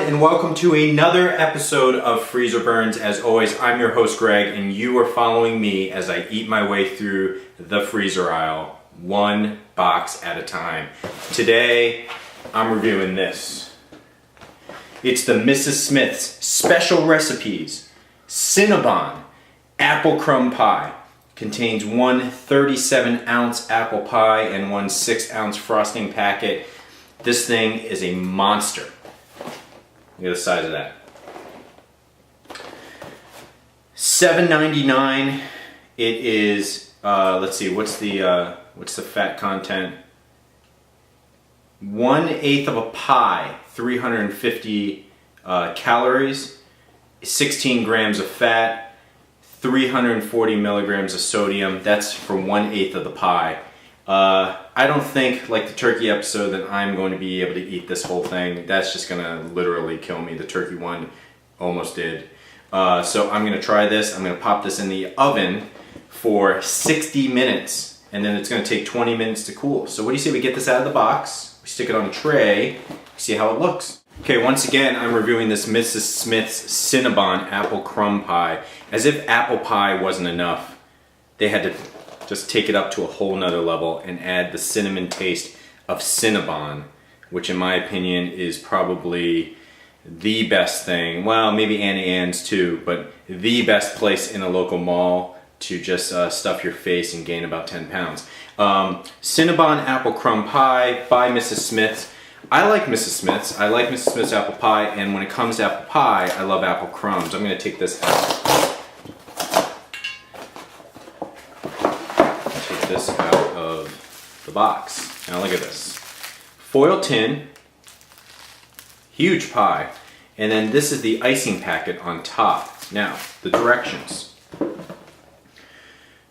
and welcome to another episode of Freezer Burns. As always, I'm your host Greg, and you are following me as I eat my way through the freezer aisle, one box at a time. Today, I'm reviewing this. It's the Mrs. Smith's Special Recipes Cinnabon Apple Crumb Pie. Contains one 37-ounce apple pie and one 6-ounce frosting packet. This thing is a monster. Look at the size of that. $7.99. It is. Let's see. What's the fat content? 1/8 of a pie. 350 calories. 16 grams of fat. 340 milligrams of sodium. That's for 1/8 of the pie. I don't think, like the turkey episode, that I'm going to be able to eat this whole thing. That's just going to literally kill me. The turkey one almost did. So I'm going to try this. I'm going to pop this in the oven for 60 minutes. And then it's going to take 20 minutes to cool. So what do you say we get this out of the box? We stick it on a tray. See how it looks. Okay, once again, I'm reviewing this Mrs. Smith's Cinnabon Apple Crumb Pie. As if apple pie wasn't enough, they had to just take it up to a whole nother level and add the cinnamon taste of Cinnabon, which in my opinion is probably the best thing. Well, maybe Annie Ann's too, but the best place in a local mall to just stuff your face and gain about 10 pounds. Cinnabon Apple Crumb Pie by Mrs. Smith's. I like Mrs. Smith's. I like Mrs. Smith's apple pie, and when it comes to apple pie, I love apple crumbs. I'm going to take this out. Take this out of the box. Now look at this. Foil tin, huge pie, and then this is the icing packet on top. Now, the directions.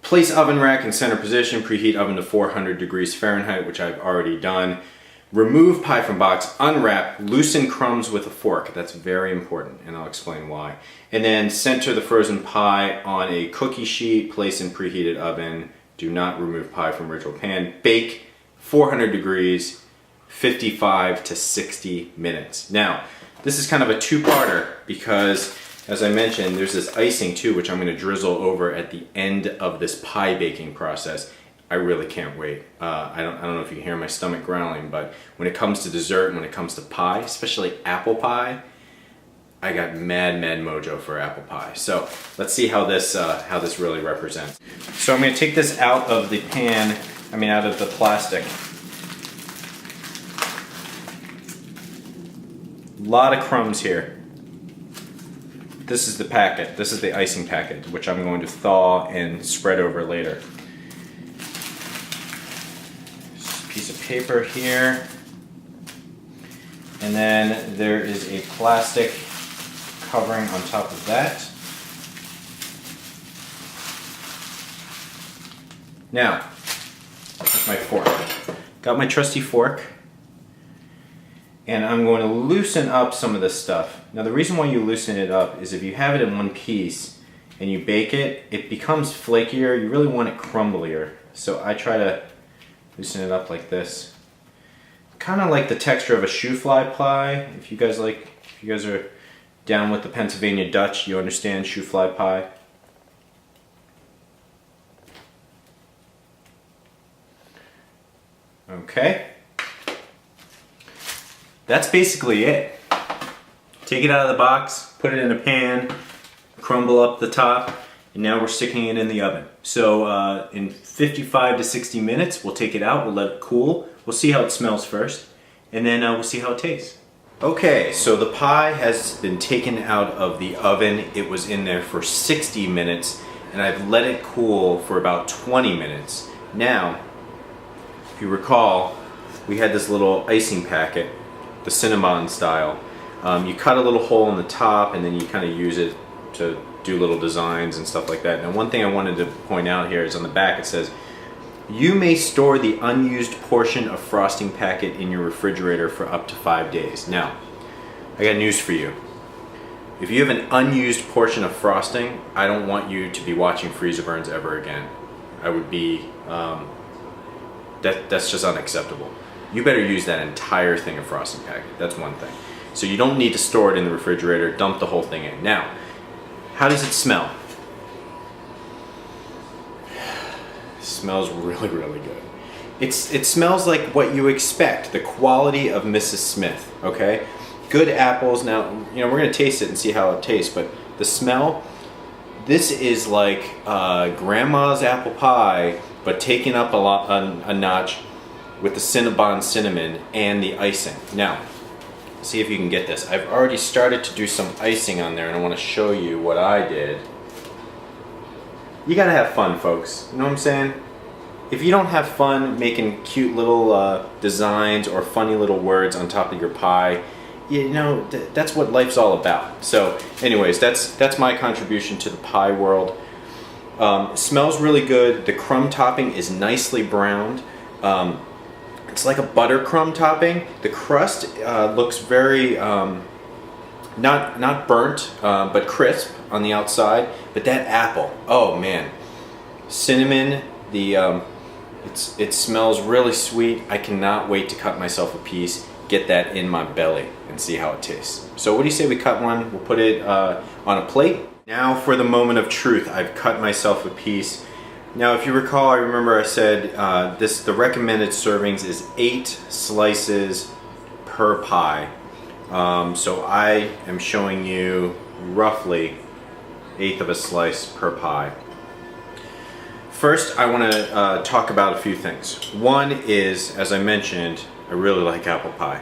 Place oven rack in center position, preheat oven to 400 degrees Fahrenheit, which I've already done. Remove pie from box, unwrap, loosen crumbs with a fork. That's very important, and I'll explain why. And then center the frozen pie on a cookie sheet, place in preheated oven. Do not remove pie from original pan. Bake 400 degrees, 55 to 60 minutes. Now, this is kind of a two-parter because, as I mentioned, there's this icing too, which I'm going to drizzle over at the end of this pie baking process. I really can't wait. I don't know if you can hear my stomach growling, but when it comes to dessert and when it comes to pie, especially apple pie, I got mad mojo for apple pie. So let's see how this really represents. So I'm going to take this out of the pan, out of the plastic. A lot of crumbs here. This is the packet. This is the icing packet, which I'm going to thaw and spread over later. Piece of paper here, and then there is a plastic covering on top of that. Now, here's my fork. Got my trusty fork, and I'm going to loosen up some of this stuff. Now, the reason why you loosen it up is if you have it in one piece and you bake it, it becomes flakier. You really want it crumblier. So I try to loosen it up like this. Kind of like the texture of a shoe fly pie. If you guys are down with the Pennsylvania Dutch, you understand shoe fly pie. Okay. That's basically it. Take it out of the box, put it in a pan, crumble up the top, and now we're sticking it in the oven. So in 55 to 60 minutes, we'll take it out, we'll let it cool. We'll see how it smells first, and then we'll see how it tastes. Okay, so the pie has been taken out of the oven. It was in there for 60 minutes, and I've let it cool for about 20 minutes. Now, if you recall, we had this little icing packet, the Cinnabon style. You cut a little hole in the top, and then you kind of use it to do little designs and stuff like that. Now, one thing I wanted to point out here is on the back it says, you may store the unused portion of frosting packet in your refrigerator for up to 5 days. Now, I got news for you. If you have an unused portion of frosting, I don't want you to be watching Freezer Burns ever again. I would be, that's just unacceptable. You better use that entire thing of frosting packet. That's one thing. So you don't need to store it in the refrigerator, dump the whole thing in. Now, how does it smell? It smells really, really good. It smells like what you expect, the quality of Mrs. Smith, okay? Good apples. Now, you know, we're gonna taste it and see how it tastes, but the smell, this is like grandma's apple pie, but taken up a notch with the Cinnabon cinnamon and the icing. Now, see if you can get this. I've already started to do some icing on there, and I wanna show you what I did. You gotta have fun, folks. You know what I'm saying? If you don't have fun making cute little designs or funny little words on top of your pie, you know, that's what life's all about. So anyways, that's my contribution to the pie world. Smells really good. The crumb topping is nicely browned. It's like a butter crumb topping. The crust looks very, not burnt, but crisp on the outside. But that apple, oh man. Cinnamon, it smells really sweet. I cannot wait to cut myself a piece, get that in my belly, and see how it tastes. So what do you say we cut one? We'll put it on a plate. Now for the moment of truth. I've cut myself a piece. Now if you recall, I remember I said the recommended servings is 8 slices per pie. So I am showing you roughly 1/8 of a slice per pie. First, I want to talk about a few things. One is, as I mentioned, I really like apple pie.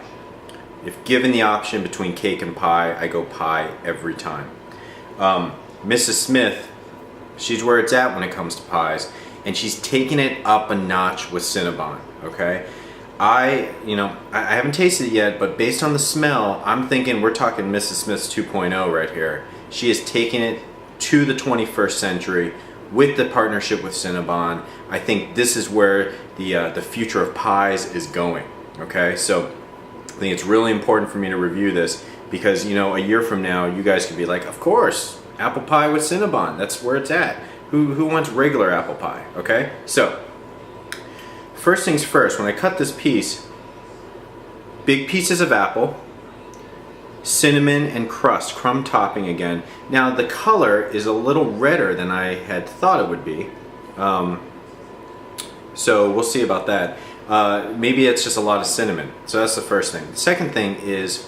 If given the option between cake and pie, I go pie every time. Mrs. Smith, she's where it's at when it comes to pies, and she's taking it up a notch with Cinnabon, okay? I haven't tasted it yet, but based on the smell, I'm thinking we're talking Mrs. Smith's 2.0 right here. She is taking it to the 21st century with the partnership with Cinnabon. I think this is where the future of pies is going, okay? So I think it's really important for me to review this because, you know, a year from now, you guys could be like, of course, apple pie with Cinnabon, that's where it's at. Who wants regular apple pie, okay? So, first things first, when I cut this piece, big pieces of apple, cinnamon and crumb topping again. Now the color is a little redder than I had thought it would be. So we'll see about that. Maybe it's just a lot of cinnamon. So that's the first thing. The second thing is,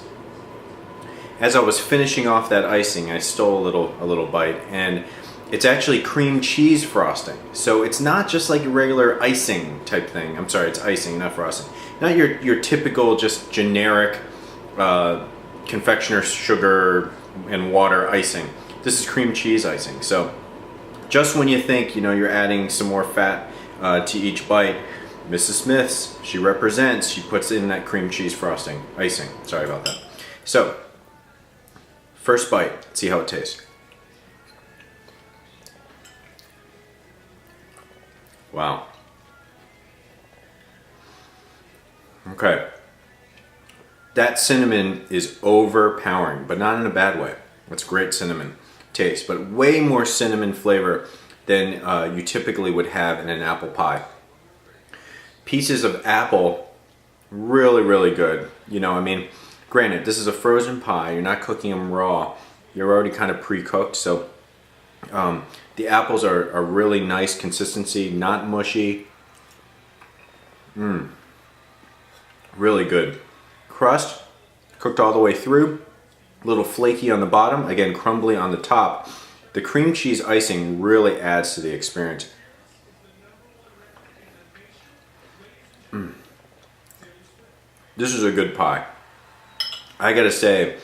as I was finishing off that icing, I stole a little bite, and it's actually cream cheese frosting. So it's not just like a regular icing type thing. I'm sorry, it's icing, not frosting. Not your typical just generic confectioner sugar and water icing. This is cream cheese icing. So just when you think, you know, you're adding some more fat to each bite, Mrs. Smith's, she represents, she puts in that cream cheese frosting, icing. Sorry about that. So, first bite, see how it tastes. Wow. Okay. That cinnamon is overpowering, but not in a bad way. It's great cinnamon taste, but way more cinnamon flavor than you typically would have in an apple pie. Pieces of apple, really, really good. You know, I mean, granted, this is a frozen pie. You're not cooking them raw. You're already kind of pre-cooked, so the apples are really nice consistency, not mushy. Really good. Crust, cooked all the way through. A little flaky on the bottom, again crumbly on the top. The cream cheese icing really adds to the experience. This is a good pie. I gotta say,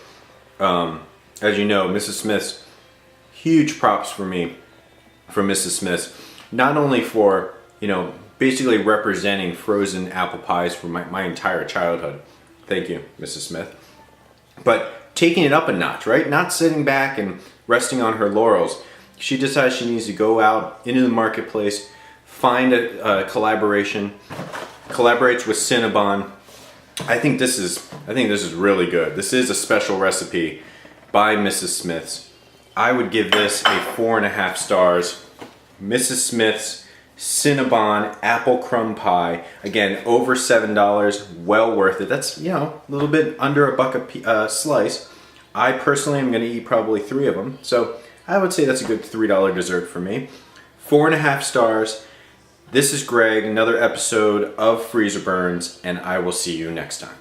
as you know, Mrs. Smith's, huge props for me for Mrs. Smith's. Not only for, you know, basically representing frozen apple pies for my entire childhood. Thank you, Mrs. Smith. But taking it up a notch, right? Not sitting back and resting on her laurels. She decides she needs to go out into the marketplace, find a collaboration, collaborates with Cinnabon. I think this is really good. This is a special recipe by Mrs. Smith's. I would give this a 4.5 stars. Mrs. Smith's Cinnabon apple crumb pie. Again, over $7, well worth it. That's, you know, a little bit under $1 a slice. I personally am going to eat probably 3 of them, so I would say that's a good $3 dessert for me. 4.5 stars. This is Greg, another episode of Freezer Burns, and I will see you next time.